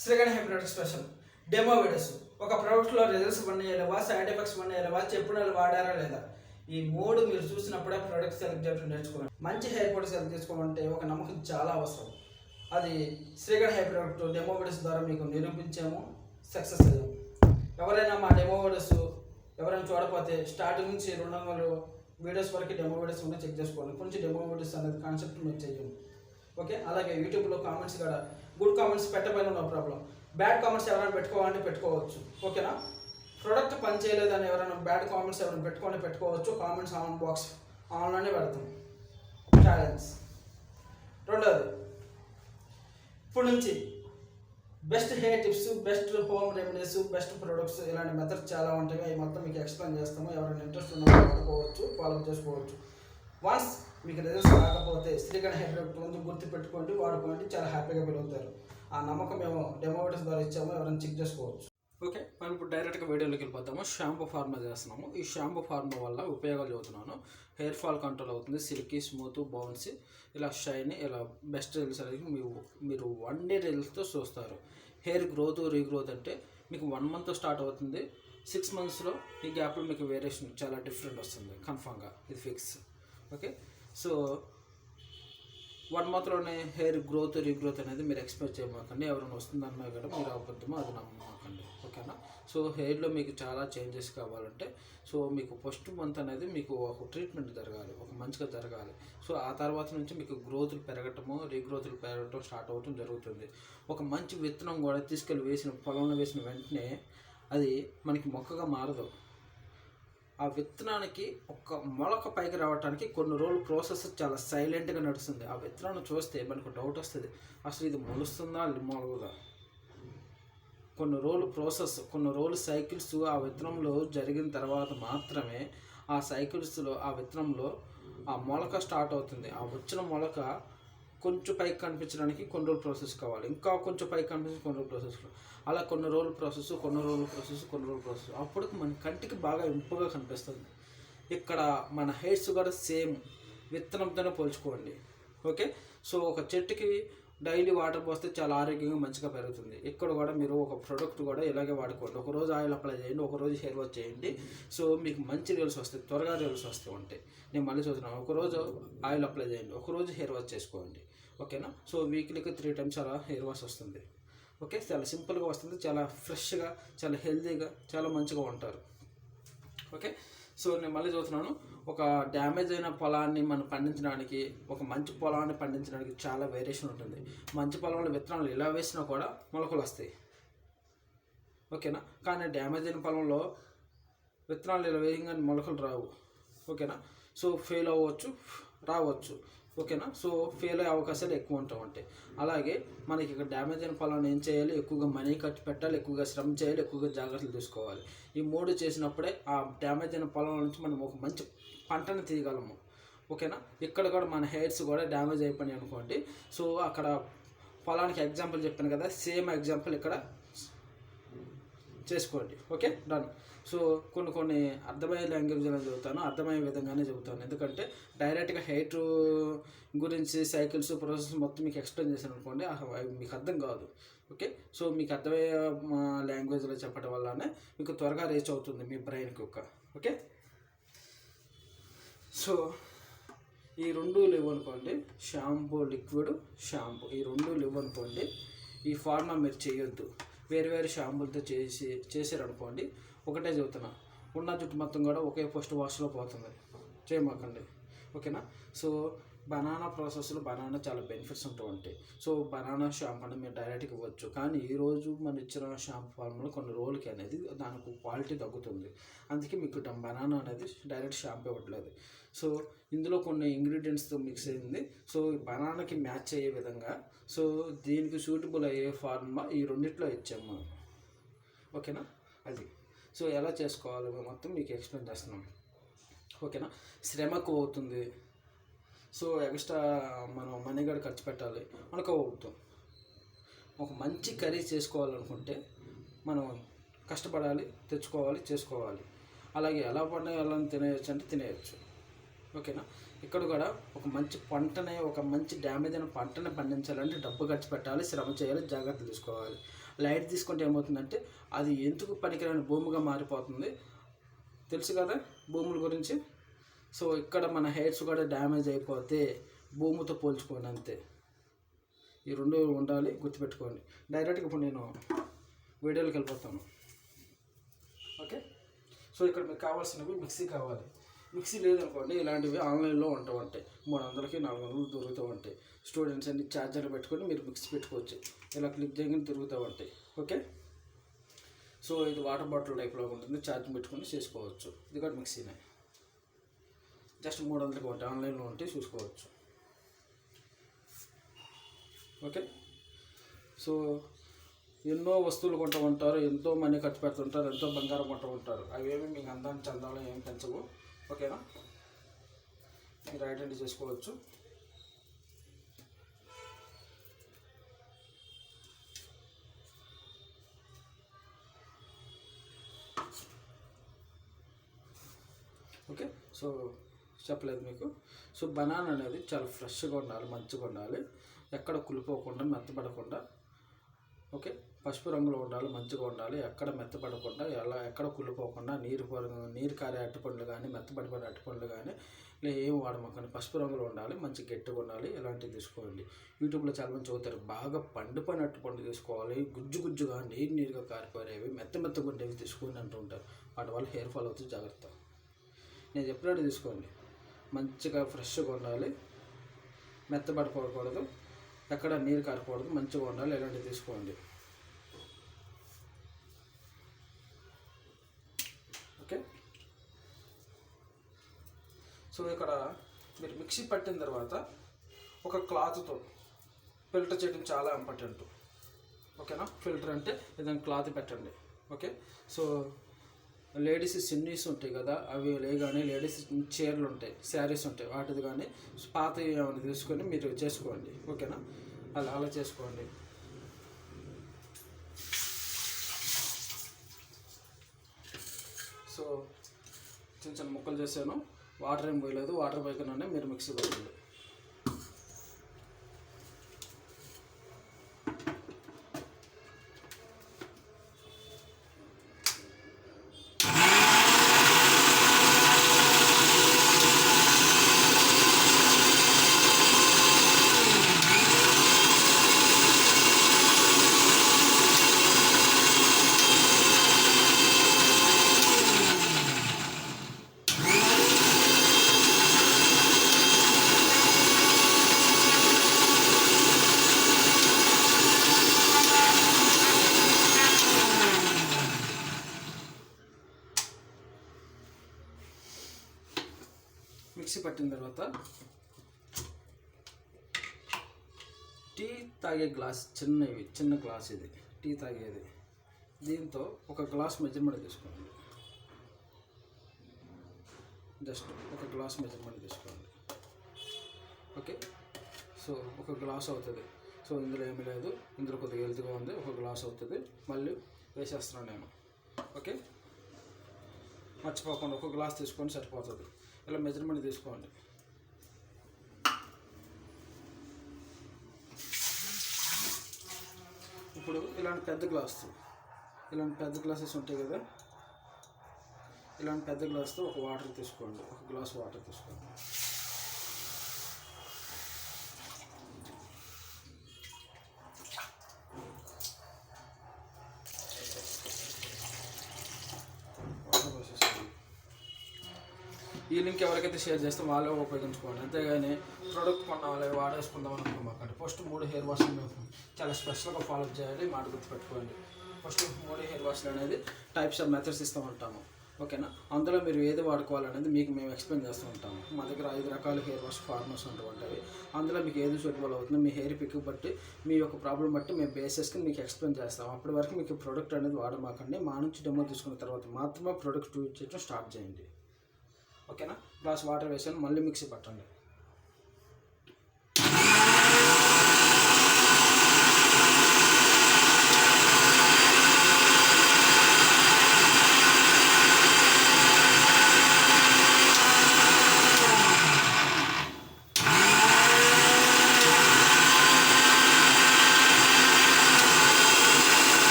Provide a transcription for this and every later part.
శ్రీగణ్ hair product special demo videos. ఒక ప్రోడక్ట్లో results ఉన్నాయా లేవా, సైడ్ ఎఫెక్ట్స్ ఉన్నాయా లేవా, చెప్పిన వాళ్ళు వాడారా లేదా, ఈ మూడు మీరు చూసినప్పుడే ప్రోడక్ట్ సెలెక్ట్ చేయడం నేర్చుకోవాలి. మంచి హెయిర్ ప్రొడక్ట్ సెలెక్ట్ చేసుకోవాలంటే ఒక నమ్మకం చాలా అవసరం. అది శ్రీగణ్ హెయిర్ ప్రొడక్ట్ డెమో వీడియోస్ ద్వారా మీకు నిరూపించాము, సక్సెస్ అయ్యాము. ఎవరైనా మా డెమో వీడియోస్ ఎవరైనా చూడకపోతే స్టార్టింగ్ నుంచి 200 వీడియోస్ వరకు డెమో వీడియోస్ ఉంటే చెక్ చేసుకోండి. కొంచెం డెమో వీడియోస్ అనేది కాన్సెప్ట్ మేము చెయ్యము. ఓకే, అలాగే యూట్యూబ్లో కామెంట్స్ కూడా గుడ్ కామెంట్స్ పెట్టబోయిన నో ప్రాబ్లం. బ్యాడ్ కామెంట్స్ ఎవరైనా పెట్టుకోవాలంటే పెట్టుకోవచ్చు. ఓకేనా, ప్రోడక్ట్ పని చేయలేదని ఎవరైనా బ్యాడ్ కామెంట్స్ ఎవరైనా పెట్టుకోవచ్చు. కామెంట్స్ ఆన్ బాక్స్ ఆన్లోనే పెడతాం. ఛాలెంజ్. రెండవది, ఇప్పుడు నుంచి best hair tips, best home remedies, best products, ఇలాంటి మెథడ్స్ చాలా ఉంటాయి. అవి మొత్తం మీకు ఎక్స్ప్లెయిన్ చేస్తాము. ఎవరైనా ఇంట్రెస్ట్ ఉన్న వాళ్ళు వాడుకోవచ్చు, ఫాలో చేసుకోవచ్చు. వన్స్ మీకు రిజల్ట్స్ రాకపోతే శ్రీగణ్ హెయిర్ ప్రొడక్ట్ ముందు గుర్తుపెట్టుకోండి, వాడుకోండి, చాలా హ్యాపీగా ఫీల్ అవుతారు. ఆ నమ్మకం మేము డెమో వీడియోస్ ద్వారా ఇచ్చాము, ఎవరైనా చెక్ చేసుకోవచ్చు. ఓకే, మనం ఇప్పుడు డైరెక్ట్గా వీడియోలోకి వెళ్ళిపోతాము. షాంపూ ఫార్మా చేస్తున్నాము. ఈ షాంపూ ఫార్మా వల్ల ఉపయోగాలు చెబుతున్నాను. హెయిర్ ఫాల్ కంట్రోల్ అవుతుంది, సిల్కీ, స్మూత్, బౌన్సీ, ఇలా షైనీ, ఇలా బెస్ట్ రిజల్ట్స్ అనేది మీరు 1 డే రిజల్ట్స్తో చూస్తారు. హెయిర్ గ్రోత్, రీగ్రోత్ అంటే మీకు 1 మంత్ స్టార్ట్ అవుతుంది. 6 మంత్స్లో ఈ గ్యాప్లో మీకు వేరియేషన్ చాలా డిఫరెంట్ వస్తుంది. కన్ఫామ్గా ఇది ఫిక్స్. ఓకే, సో 1 మంత్లోనే హెయిర్ గ్రోత్, రీగ్రోత్ అనేది మీరు ఎక్స్పెక్ట్ చేయమాకండి. ఎవరైనా వస్తుందన్నా కూడా మీరు అబద్ధమో అది నమ్మకండి. ఓకేనా, సో హెయిర్లో మీకు చాలా చేంజెస్ కావాలంటే సో మీకు ఫస్ట్ మంత్ అనేది మీకు ఒక ట్రీట్మెంట్ జరగాలి, ఒక మంచిగా జరగాలి. సో ఆ తర్వాత నుంచి మీకు గ్రోత్లు పెరగటము, రీగ్రోత్లు పెరగటం స్టార్ట్ అవ్వటం జరుగుతుంది. ఒక మంచి విత్తనం కూడా తీసుకెళ్ళి పొలంలో వేసిన వెంటనే అది మనకి మొక్కగా మారదు. ఆ విత్తనానికి ఒక మొలక పైకి రావడానికి కొన్ని రోజులు ప్రాసెస్ చాలా సైలెంట్గా నడుస్తుంది. ఆ విత్తనాన్ని చూస్తే మనకు డౌట్ వస్తుంది, అసలు ఇది మొలుస్తుందా మొలగదా. కొన్ని రోజులు ప్రాసెస్, కొన్ని రోజులు సైకిల్స్ ఆ విత్తనంలో జరిగిన తర్వాత మాత్రమే ఆ సైకిల్స్లో ఆ విత్తనంలో ఆ మొలక స్టార్ట్ అవుతుంది. ఆ వచ్చిన మొలక కొంచెం పైకి కనిపించడానికి కొన్ని రోజులు ప్రాసెస్ కావాలి, ఇంకా కొంచెం పైకి కనిపించి కొన్ని రోజులు ప్రాసెస్, అలా కొన్ని రోజులు ప్రాసెస్ అప్పుడు మన కంటికి బాగా ఇంపుగా కనిపిస్తుంది. ఇక్కడ మన హెయిర్స్ కూడా సేమ్ విత్తనంతోనే పోల్చుకోండి. ఓకే, సో ఒక చెట్టుకి డైలీ వాటర్ పోస్తే చాలా ఆరోగ్యంగా మంచిగా పెరుగుతుంది. ఇక్కడ కూడా మీరు ఒక ప్రోడక్ట్ కూడా ఇలాగే వాడుకోండి. ఒకరోజు ఆయిల్ అప్లై చేయండి, ఒకరోజు హెయిర్ వాష్ చేయండి. సో మీకు మంచి రిజల్ట్స్ వస్తాయి, త్వరగా రిజల్ట్స్ వస్తూ ఉంటాయి. నేను మళ్ళీ చూస్తున్నాను, ఒకరోజు ఆయిల్ అప్లై చేయండి, ఒకరోజు హెయిర్ వాష్ చేసుకోండి. ఓకేనా, సో వీక్లీకి 3 టైమ్స్ అలా హెయిర్ వాష్ వస్తుంది. ఓకే, చాలా సింపుల్గా వస్తుంది, చాలా ఫ్రెష్గా, చాలా హెల్తీగా, చాలా మంచిగా ఉంటారు. ఓకే, సో నేను మళ్ళీ చూస్తున్నాను, ఒక డ్యామేజ్ అయిన పొలాన్ని మనం పండించడానికి, ఒక మంచి పొలాన్ని పండించడానికి చాలా వేరియేషన్ ఉంటుంది. మంచి పొలంలో విత్తనాలు ఇలా వేసినా కూడా మొలకలు వస్తాయి. ఓకేనా, కానీ డ్యామేజ్ అయిన పొలంలో విత్తనాలు ఇలా వేయంగానే మొలకలు రావు. ఓకేనా, సో ఫెయిల్ అవ్వచ్చు, రావచ్చు. ఓకేనా, సో ఫెయిల్ అయ్యే అవకాశాలు ఎక్కువ ఉంటాయి. అలాగే మనకి ఇక్కడ డ్యామేజ్ అయిన పొలాన్ని ఏం చేయాలి, ఎక్కువగా మనీ ఖర్చు పెట్టాలి, ఎక్కువగా శ్రమ చేయాలి, ఎక్కువగా జాగ్రత్తలు తీసుకోవాలి. ఈ 3 చేసినప్పుడే ఆ డ్యామేజ్ అయిన పొలం నుంచి మనం ఒక మంచి పంటను తీయగలము. ఓకేనా, ఇక్కడ కూడా మన హెయిర్స్ కూడా డ్యామేజ్ అయిపోయినాయి అనుకోండి, సో అక్కడ పొలానికి ఎగ్జాంపుల్ చెప్పాను కదా, సేమ్ ఎగ్జాంపుల్ ఇక్కడ చేసుకోండి. Okay, done. సో కొన్ని అర్థమయ్యే లాంగ్వేజ్లో చెబుతాను, అర్థమయ్యే విధంగానే చెబుతాను. ఎందుకంటే డైరెక్ట్గా హెయిర్ గురించి సైకిల్స్ ప్రాసెస్ మొత్తం మీకు ఎక్స్ప్లెయిన్ చేశాను అనుకోండి, మీకు అర్థం కాదు. ఓకే, సో మీకు అర్థమయ్యే లాంగ్వేజ్లో చెప్పడం వల్లనే మీకు త్వరగా రీచ్ అవుతుంది మీ బ్రెయిన్కి. ఓకే, సో ఈ 2 లేవు అనుకోండి, షాంపూ, లిక్విడ్ షాంపూ, ఈ 2 లేవు అనుకోండి, ఈ ఫార్మా మీరు చేయొద్దు. వేరు షాంపూలతో చేసారనుకోండి, ఒకటే చెబుతున్నా, ఉన్న జుట్టు మొత్తం కూడా ఒకే ఫస్ట్ వాష్లో పోతుంది, చేయమాకండి. ఓకేనా, సో బనానా ప్రాసెస్లో బనానా చాలా బెనిఫిట్స్ ఉంటూ ఉంటాయి. సో బనానా షాంపూ అనేది మీరు డైరెక్ట్గా ఇవ్వచ్చు. కానీ ఈరోజు మనం ఇచ్చిన షాంపూ ఫార్ములా కొన్ని రోజులకి అనేది దానికి క్వాలిటీ తగ్గుతుంది. అందుకే మీకు బనానా అనేది డైరెక్ట్ షాంపూ ఇవ్వట్లేదు. సో ఇందులో కొన్ని ఇంగ్రీడియంట్స్తో మిక్స్ అయింది. సో బనానాకి మ్యాచ్ అయ్యే విధంగా, సో దీనికి సూటబుల్ అయ్యే ఫార్ములా ఈ 2 ఇచ్చాము మనం. ఓకేనా, అది సో ఎలా చేసుకోవాలో మొత్తం మీకు ఎక్స్ప్లెయిన్ చేస్తున్నాం. ఓకేనా, శ్రమకు అవుతుంది, సో ఎక్స్ట్రా మనం మనీ కూడా ఖర్చు పెట్టాలి, మనకు అవుతాం. ఒక మంచి కర్రీ చేసుకోవాలనుకుంటే మనం కష్టపడాలి, తెచ్చుకోవాలి, చేసుకోవాలి. అలాగే ఎలా పండుగ ఎలా తినేయచ్చు అంటే తినేయచ్చు. ఓకేనా, ఇక్కడ కూడా ఒక మంచి పంటని, ఒక మంచి డ్యామేజ్ అయిన పంటని పండించాలంటే డబ్బు ఖర్చు పెట్టాలి, శ్రమ చేయాలి, జాగ్రత్తలు తీసుకోవాలి. లైట్ తీసుకుంటే ఏమవుతుందంటే అది ఎందుకు పనికిరాని భూమిగా మారిపోతుంది. తెలుసు కదా భూముల గురించి. సో ఇక్కడ మన హెయిర్స్ కూడా డ్యామేజ్ అయిపోతే భూమితో పోల్చుకోండి అంతే. ఈ రెండు ఉండాలి, గుర్తుపెట్టుకోండి. డైరెక్ట్గా ఇప్పుడు నేను వీడియోలోకి వెళ్ళిపోతాను. ఓకే. సో ఇక్కడ మీకు కావాల్సినవి మిక్సీ కావాలి. మిక్సీ లేదనుకోండి ఇలాంటివి ఆన్లైన్లో ఉంటాయి, 300కి 400 దొరుకుతూ ఉంటాయి. స్టూడెంట్స్ అన్ని ఛార్జర్లు పెట్టుకొని మీరు మిక్సీ పెట్టుకోవచ్చు. ఇలా క్లిక్ చేయగానే దొరుకుతూ ఉంటాయి. ఓకే. సో ఇది వాటర్ బాటిల్ టైప్లో ఉంటుంది, ఛార్జింగ్ పెట్టుకొని చేసుకోవచ్చు. ఇది కూడా మిక్సీనే, జస్ట్ 300కి ఉంటాయి, ఆన్లైన్లో ఉంటే చూసుకోవచ్చు. ఓకే. సో ఎన్నో వస్తువులు కొంటూ ఉంటారు, ఎంతో మనీ ఖర్చు పెడుతుంటారు, ఎంతో బంగారం కొంటూ ఉంటారు. అవేమి మీకు అందాన్ని చందాలో ఏం పెంచవు. ఓకేనా, మీరు ఐడెంటిఫై చేసుకోవచ్చు. ఓకే. సో చెప్పలేదు మీకు. సో బనానా అనేది చాలా ఫ్రెష్గా ఉండాలి, మంచిగా ఉండాలి, ఎక్కడ కులిపోకుండా మెత్తపడకుండా. ఓకే. పసుపు రంగులో ఉండాలి, మంచిగా ఉండాలి, ఎక్కడ మెత్తపడకుండా, ఎక్కడ కుళ్ళిపోకుండా, నీరు కారే అరటిపండ్లు కానీ, మెత్తపడిపోయిన అరటిపండ్లు కానీ ఇలా ఏం వాడమాకండి. పసుపు రంగులో ఉండాలి, మంచి గట్టిగా ఉండాలి. ఇలాంటివి తీసుకోండి. యూట్యూబ్లో చాలామంది చదువుతారు, బాగా పండిపోయిన అరటిపండ్లు తీసుకోవాలి, గుజ్జుగా నీరుగా కారిపోయేవి, మెత్తగా ఉండేవి తీసుకోండి అంటూ ఉంటారు. వాటి వల్ల హెయిర్ ఫాల్ అవుతుంది, జాగ్రత్త. నేను చెప్పినట్టు తీసుకోండి. మంచిగా ఫ్రెష్గా ఉండాలి, మెత్తబడిపోకూడదు, ఎక్కడ నీరు కారకూడదు, మంచిగా ఉండాలి. ఇలాంటివి తీసుకోండి. ఓకే. సో ఇక్కడ మీరు మిక్సీ పట్టిన తర్వాత ఒక క్లాత్తో ఫిల్టర్ చేయడం చాలా ఇంపార్టెంట్. ఓకేనా. ఫిల్టర్ అంటే ఏదైనా క్లాత్ పెట్టండి. ఓకే. సో లేడీస్ సిన్నీస్ ఉంటాయి కదా, అవి కానీ లేడీస్ చీరలు ఉంటాయి, శారీస్ ఉంటాయి, వాటిది కానీ పాత ఏమైనా తీసుకొని మీరు చేసుకోండి. ఓకేనా. అలా చేసుకోండి. సో చిన్న ముక్కలు చేశాను, వాటర్ ఏం పోయలేదు, వాటర్ పోయకుండానే మీరు మిక్సీ పట్టండి. మిక్సీ పట్టిన తర్వాత టీ తాగే గ్లాస్, చిన్న గ్లాస్, ఇది టీ తాగేది. దీంతో ఒక గ్లాస్ మెజర్మెంట్ తీసుకోండి. జస్ట్ ఒక గ్లాస్ మెజర్మెంట్ తీసుకోండి. ఓకే. సో ఒక గ్లాస్ అవుతుంది. సో ఇందులో ఏమీ లేదు, ఇందులో కొద్దిగా హెల్త్గా ఉంది, ఒక గ్లాస్ అవుతుంది. మళ్ళీ వేసేస్తున్నాను నేను. ఓకే. మర్చిపోకుండా ఒక గ్లాస్ తీసుకొని సరిపోతుంది. ఇలా మెజర్మెంట్ తీసుకోండి. ఇప్పుడు ఇలాంటి పెద్ద గ్లాసెస్ ఉంటాయి కదా, ఇలాంటి పెద్ద గ్లాస్తో ఒక వాటర్ తీసుకోండి, ఒక గ్లాస్ వాటర్ తీసుకోండి. ఈ లింక్ ఎవరికైతే షేర్ చేస్తే వాళ్ళే ఉపయోగించుకోండి. అంతేగాని ప్రోడక్ట్ కొన్నా వాళ్ళే వాడేసుకుందాం అనుకోమాకండి. ఫస్ట్ 3 హెయిర్ వాష్లు మేము చాలా స్పెషల్గా ఫాలో చేయాలి. మాట గుర్తుపెట్టుకోండి. ఫస్ట్ 3 హెయిర్ వాష్లు అనేది టైప్స్ ఆఫ్ మెథడ్స్ ఇస్తూ ఉంటాము. ఓకేనా. అందులో మీరు ఏది వాడుకోవాలనేది మీకు మేము ఎక్స్ప్లెయిన్ చేస్తూ ఉంటాము. మా దగ్గర 5 రకాల హెయిర్ వాష్ ఫార్మర్స్ ఉంటాయి. అందులో మీకు ఏది సూటబుల్ అవుతుందో మీ హెయిర్ పిక్ బట్టి, మీ యొక్క ప్రాబ్లం బట్టి మేము బేసెస్కి మీకు ఎక్స్ప్లెయిన్ చేస్తాము. అప్పటి వరకు మీకు ప్రోడక్ట్ అనేది వాడమాకండి. మా నుంచి డెమో తీసుకున్న తర్వాత మాత్రమే ప్రోడక్ట్ యూజ్ చేయడం స్టార్ట్ చేయండి. ఓకేనా. గ్లాస్ వాటర్ వేసాను, మళ్ళీ మిక్సీ పట్టండి.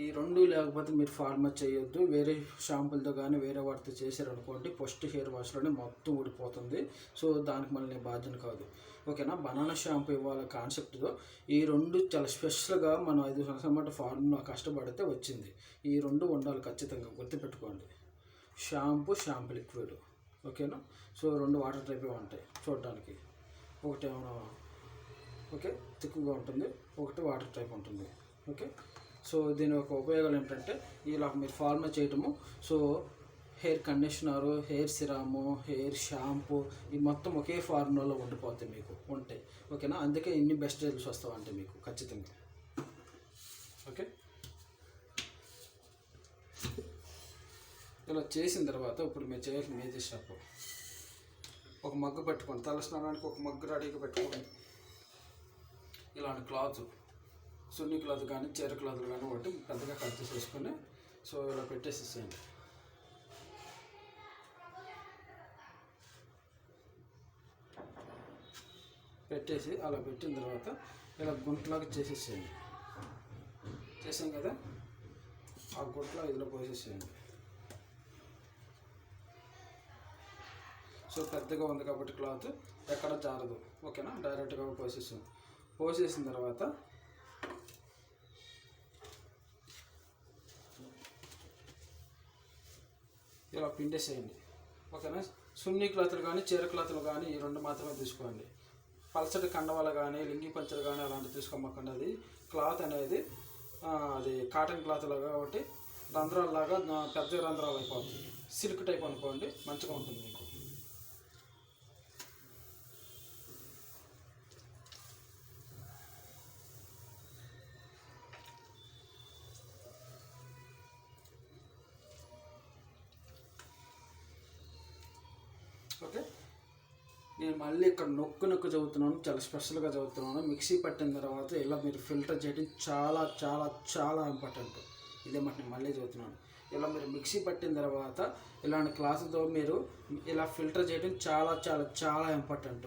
ఈ రెండు లేకపోతే మీరు ఫార్మర్ చేయొద్దు. వేరే షాంపూలతో కానీ వేరే వాటితో చేశారనుకోండి, ఫస్ట్ హెయిర్ వాష్లోనే మొత్తం ఊడిపోతుంది. సో దానికి మళ్ళీ నేను బాధ్యత కాదు. ఓకేనా. బనానా షాంపూ ఇవ్వాలి కాన్సెప్ట్తో ఈ రెండు చాలా స్పెషల్గా మనం 5 సంవత్సరాల పాటు ఫార్మ్లో కష్టపడితే వచ్చింది. ఈ రెండు ఉండాలి ఖచ్చితంగా, గుర్తుపెట్టుకోండి. Shampoo liquid. ఓకేనా. సో రెండు వాటర్ టైపే ఉంటాయి చూడడానికి. ఒకటేమో ఓకే థిక్గా ఉంటుంది, ఒకటి వాటర్ టైప్ ఉంటుంది. ఓకే. సో దీని యొక్క ఉపయోగాలు ఏంటంటే ఇలా మీరు ఫార్మర్ చేయటము, so hair conditioner, hair serum, hair shampoo ఈ మొత్తం ఒకే ఫార్ములాలో ఉండిపోతాయి మీకు ఉంటాయి. ఓకేనా. అందుకే ఇన్ని బెస్ట్ రిజల్ట్స్ వస్తావంటే మీకు ఖచ్చితంగా. ఓకే. ఇలా చేసిన తర్వాత ఇప్పుడు మీరు చేయాల్సిన మేజర్ స్టెప్, ఒక మగ్గు పెట్టుకోండి. తల స్నానానికి ఒక మగ్గు రెడీగా పెట్టుకోండి. ఇలాంటి క్లాత్, సున్ని క్లాత్ కానీ చీర క్లాత్లు కానీ ఒకటి పెద్దగా కట్ చేసేసుకొని సో ఇలా పెట్టేసేసేయండి. పెట్టేసి అలా పెట్టిన తర్వాత ఇలా గుంటలాగా చేసేసేయండి. చేసాం కదా, ఆ గుంటలో ఇదిలో పోసేసేయండి. సో పెద్దగా ఉంది కాబట్టి క్లాత్ ఎక్కడ జారదు. ఓకేనా. డైరెక్ట్గా పోసేసిన తర్వాత ఇలా పిండేసేయండి. ఓకేనా. సున్ని క్లాతులు కానీ చీర క్లాతులు కానీ ఈ రెండు మాత్రమే తీసుకోండి. పలచటి కండవాలు కానీ లింగి పంచలు కానీ అలాంటివి తీసుకోమకండి. అది క్లాత్ అనేది అది కాటన్ క్లాత్ లాగా ఒకటి రంధ్రాలలాగా పెద్ద రంధ్రాలు అయిపోతుంది. సిల్క్ టైప్ అనుకోండి, మంచిగా ఉంటుంది మీకు. ఓకే. నేను మళ్ళీ ఇక్కడ నొక్కు చదువుతున్నాను, చాలా స్పెషల్గా చదువుతున్నాను. మిక్సీ పట్టిన తర్వాత ఇలా మీరు ఫిల్టర్ చేయడం చాలా చాలా చాలా ఇంపార్టెంట్. ఇదే మాట నేను మళ్ళీ చదువుతున్నాను. ఇలా మీరు మిక్సీ పట్టిన తర్వాత ఇలాంటి క్లాసుతో మీరు ఇలా ఫిల్టర్ చేయడం చాలా చాలా చాలా ఇంపార్టెంట్.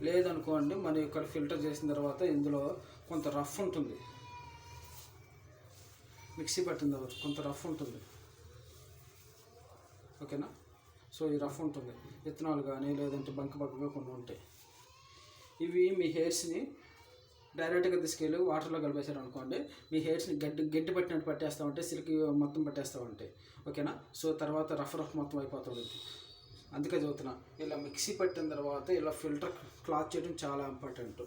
లేదనుకోండి మనం ఇక్కడ ఫిల్టర్ చేసిన తర్వాత ఇందులో కొంత రఫ్ ఉంటుంది. మిక్సీ పట్టిన తర్వాత కొంత రఫ్ ఉంటుంది. ఓకేనా. సో ఈ రఫ్ ఉంటుంది, విత్తనాలు కానీ లేదంటే బంకగా కొన్ని ఉంటాయి. ఇవి మీ హెయిర్స్ని డైరెక్ట్గా తీసుకెళ్ళి వాటర్లో కలిపేశారు అనుకోండి, మీ హెయిర్స్ని గడ్డి పట్టినట్టు పట్టేస్తూ ఉంటాయి, సిల్క్ మొత్తం పట్టేస్తూ ఉంటాయి. ఓకేనా. సో తర్వాత రఫ్ మొత్తం అయిపోతుంది. అందుకే చదువుతున్నా, ఇలా మిక్సీ పట్టిన తర్వాత ఇలా ఫిల్టర్ క్లాత్ చేయడం చాలా ఇంపార్టెంట్.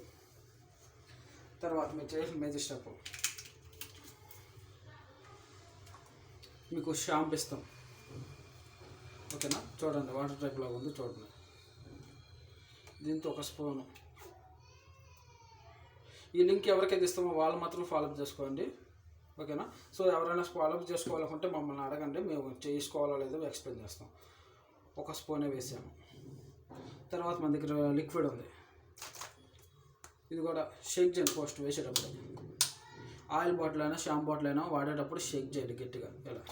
తర్వాత మీరు చేసిన మేజర్ స్టెప్, మీకు షాంపూ ఇస్తాం. ఓకేనా. చూడండి వాటర్ టైప్ లాగా ఉంది చూడండి. దీంతో ఒక స్పూను, ఈ లింక్ ఎవరికైతే ఇస్తామో వాళ్ళు మాత్రం ఫాలోఅప్ చేసుకోండి. ఓకేనా. సో ఎవరైనా ఫాలోఅప్ చేసుకోవాలనుకుంటే మమ్మల్ని అడగండి, మేము చేసుకోవాలో లేదో ఎక్స్ప్లెయిన్ చేస్తాం. ఒక స్పూనే వేసాము. తర్వాత మన దగ్గర లిక్విడ్ ఉంది, ఇది కూడా షేక్ చేయండి. పోస్ట్ వేసేటప్పుడు ఆయిల్ బాటిల్ అయినా షాంపూ బాటిల్ అయినా వాడేటప్పుడు షేక్ చేయండి గట్టిగా. ఇలా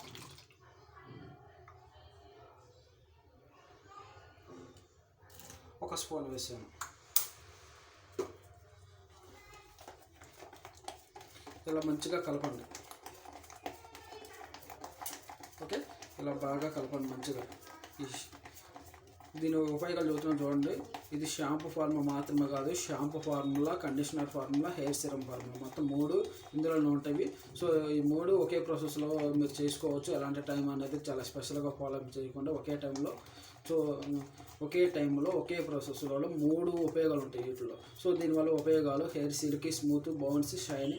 ఒక స్పూన్ వేసాను. ఇలా మంచిగా కలపండి. ఓకే. ఇలా బాగా కలపండి మంచిగా. దీని ఉపయోగాలు చదువుతున్నాను చూడండి. ఇది షాంపూ ఫార్ములా మాత్రమే కాదు, shampoo formula, conditioner formula, hair serum formula, మొత్తం 3 ఇందులోనే ఉంటాయి. సో ఈ 3 ఒకే ప్రాసెస్లో మీరు చేసుకోవచ్చు. ఎలాంటి టైం అనేది చాలా స్పెషల్గా ఫాలో చేయకుండా ఒకే టైంలో ఒకే ప్రాసెస్లో 3 ఉపయోగాలు ఉంటాయి వీటిలో. సో దీనివల్ల ఉపయోగాలు hair silky, smooth, bounce, shiny,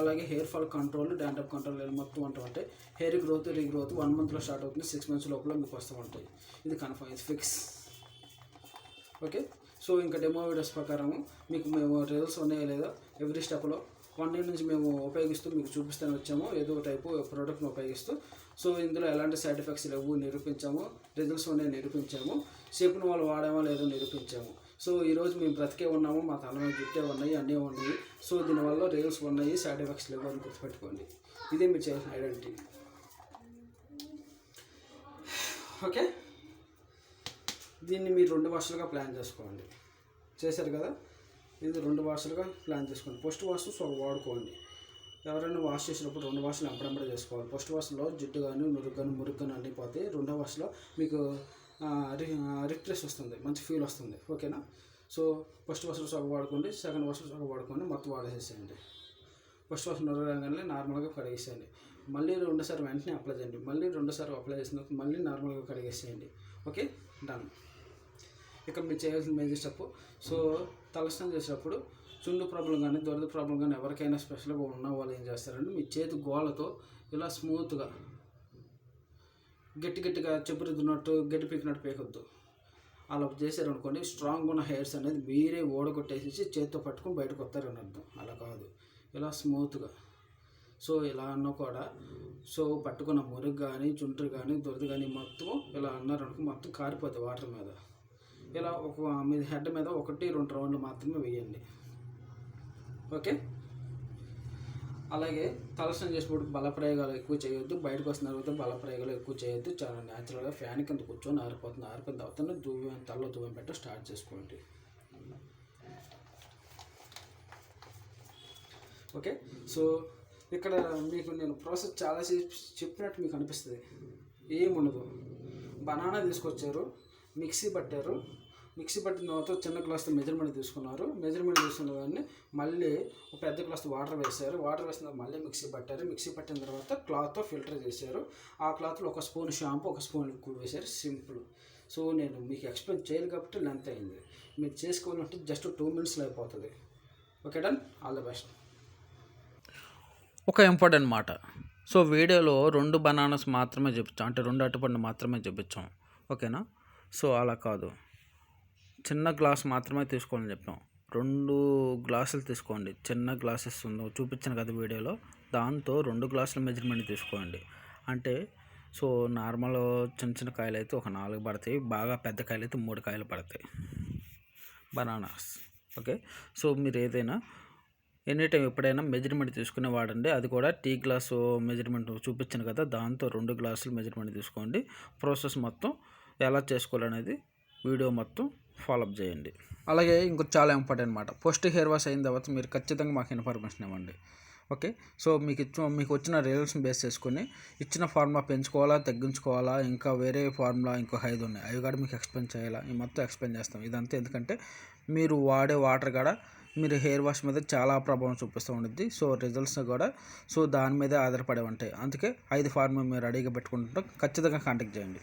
అలాగే hair fall control, dandruff control మొత్తం ఉంటాయి. హెయిర్ గ్రోత్, రీగ్రోత్ 1 మంత్లో స్టార్ట్ అవుతుంది, 6 మంత్స్ లోపల మీకు వస్తూ ఉంటాయి. ఇది కన్ఫర్మ్, ఇది ఫిక్స్. ఓకే. సో ఇంకా డెమో వీడియోస్ ప్రకారం మీకు మేము రిజల్ట్స్ ఉన్నాయో లేదా ఎవ్రీ స్టెప్లో 1 ఇయర్ నుంచి మేము ఉపయోగిస్తూ మీకు చూపిస్తూనే వచ్చాము, ఏదో టైపు ప్రోడక్ట్ని ఉపయోగిస్తూ. సో ఇందులో ఎలాంటి సైడ్ ఎఫెక్ట్స్ లేవు నిరూపించాము, రిజల్ట్స్ ఉన్నాయి నిరూపించాము, చెప్పిన వాళ్ళు వాడామో లేదో నిరూపించాము. సో ఈరోజు మేము బ్రతికే ఉన్నాము, మా తల మీద జుట్టే ఉన్నాయి, అన్నీ ఉన్నాయి. సో దీనివల్ల రిజల్ట్స్ ఉన్నాయి, సైడ్ ఎఫెక్ట్స్ లేవు అని గుర్తుపెట్టుకోండి. ఇదే మీరు చేయాల్సిన ఐడెంటిటీ. ఓకే. దీన్ని మీరు 2 వర్షాలుగా ప్లాన్ చేసుకోండి. చేశారు కదా, ఇది 2 వర్షాలుగా ప్లాన్ చేసుకోండి. ఫస్ట్ వాష్ వాడుకోండి. ఎవరైనా వాష్ చేసినప్పుడు 2 వాష్లు అప్పుడప్పుడే చేసుకోవాలి. ఫస్ట్ వాష్లో జిడ్డు కానీ నురుగు కానీ మురుగు కానీ అన్నీ పోతాయి. రెండో వాష్లో మీకు రిఫ్రెష్ వస్తుంది, మంచి ఫీల్ వస్తుంది. ఓకేనా? సో ఫస్ట్ వాష్లో సగం వాడుకోండి, సెకండ్ వాష్లో సగం వాడుకోండి, మొత్తం వాడేసేయండి. ఫస్ట్ వాష్ నొరగగానే నార్మల్గా కడిగేసేయండి. మళ్ళీ రెండోసారి వెంటనే అప్లై చేయండి. మళ్ళీ రెండోసారి అప్లై చేసిన మళ్ళీ నార్మల్గా కడిగేసేయండి. Okay, done. ఇక మీరు చేయాల్సిన మేజర్ స్టెప్, సో తలస్నానం చేసేటప్పుడు చుండు ప్రాబ్లం కానీ దురద ప్రాబ్లం కానీ ఎవరికైనా స్పెషల్గా ఉన్న వాళ్ళు ఏం చేస్తారంటే మీ చేతి గోళ్ళతో ఇలా స్మూత్గా గట్టిగా చెప్పు రుద్దినట్టు గట్టి పీకినట్టు పీకొద్దు. అలా చేశారనుకోండి, స్ట్రాంగ్ ఉన్న హెయిర్స్ అనేది మీరే ఓడగొట్టేసి చేతితో పట్టుకొని బయటకు వస్తారని అర్థం. అలా కాదు, ఇలా స్మూత్గా. సో ఇలా అన్నా కూడా సో పట్టుకున్న మురుగు కానీ చుండ్రు కానీ దురద కానీ మొత్తం ఇలా అన్నారనుకో మొత్తం కారిపోతాయి వాటర్ మీద. ఇలా మీ హెడ్ మీద 1-2 రౌండ్లు మాత్రమే వేయండి. ఓకే, అలాగే తలస్నానం చేసేటప్పుడు బలప్రయోగాలు ఎక్కువ చేయొద్దు. బయటకు వస్తున్న తర్వాత బలప్రయోగాలు ఎక్కువ చేయొద్దు. చాలా న్యాచురల్గా ఫ్యాన్ కింద కూర్చొని ఆరిపోయిన తర్వాత తలలో దువ్వెన పెట్ట స్టార్ట్ చేసుకోండి. ఓకే, సో ఇక్కడ మీకు నేను ప్రాసెస్ చాలా చెప్పినట్టు మీకు అనిపిస్తుంది, ఏముండదు. బనానా తీసుకొచ్చారు, మిక్సీ పట్టారు, మిక్సీ పట్టిన తర్వాత చిన్న గ్లాస్తో మెజర్మెంట్ తీసుకున్న దాన్ని మళ్ళీ ఒక పెద్ద గ్లాస్ వాటర్ వేశారు. వాటర్ వేసిన మళ్ళీ మిక్సీ పట్టారు. మిక్సీ పట్టిన తర్వాత క్లాత్తో ఫిల్టర్ చేశారు. ఆ క్లాత్లో 1 స్పూన్ షాంపూ 1 స్పూన్ లిక్విడ్ వేశారు. సింపుల్. సో నేను మీకు ఎక్స్ప్లెయిన్ చేయాలి కాబట్టి లెంత్ అయింది. మీరు చేసుకోవాలంటే జస్ట్ 2 మినిట్స్లో అయిపోతుంది. Okay, done. All the best. ఒక ఇంపార్టెంట్ మాట, సో వీడియోలో 2 బనానాస్ మాత్రమే చూపించాం, అంటే 2 అరటిపండు మాత్రమే చూపించాం. ఓకేనా? సో అలా కాదు, చిన్న గ్లాస్ మాత్రమే తీసుకోవాలని చెప్పాం. 2 గ్లాసులు తీసుకోండి. చిన్న గ్లాసెస్ ఉందో చూపించాను కదా వీడియోలో, దాంతో 2 గ్లాసుల మెజర్మెంట్ తీసుకోండి. అంటే సో నార్మల్ చిన్న కాయలు అయితే ఒక 4 పడతాయి, బాగా పెద్ద కాయలు అయితే 3 కాయలు పడతాయి బనానాస్. ఓకే, సో మీరు ఏదైనా ఎనీ టైం ఎప్పుడైనా మెజర్మెంట్ తీసుకునే వాడండి. అది కూడా టీ గ్లాసు మెజర్మెంట్ చూపించాను కదా, దాంతో 2 గ్లాసులు మెజర్మెంట్ తీసుకోండి. ప్రాసెస్ మొత్తం ఎలా చేసుకోవాలనేది వీడియో మొత్తం ఫాలోఅప్ చేయండి. అలాగే ఇంకొక చాలా ఇంపార్టెంట్ మాట, పోస్ట్ హెయిర్ వాష్ అయిన తర్వాత మీరు ఖచ్చితంగా మాకు ఇన్ఫర్మేషన్ ఇవ్వండి. ఓకే, సో మీకు వచ్చిన రిజల్ట్స్ని బేస్ చేసుకొని ఇచ్చిన ఫార్ములా పెంచుకోవాలా తగ్గించుకోవాలా, ఇంకా వేరే ఫార్ములా ఇంకో 5 ఉన్నాయి, అవి కూడా మీకు ఎక్స్ప్లెయిన్ చేయాలా, ఈ మొత్తం ఎక్స్ప్లెయిన్ చేస్తాం. ఇదంతా ఎందుకంటే మీరు వాడే వాటర్ కూడా మీరు హెయిర్ వాష్ మీద చాలా ప్రభావం చూపిస్తూ ఉంటుంది. సో రిజల్ట్స్ కూడా సో దాని మీదే ఆధారపడి ఉంటాయి. అందుకే 5 ఫార్ములా మీరు రెడీగా పెట్టుకుంటాం. ఖచ్చితంగా కాంటాక్ట్ చేయండి.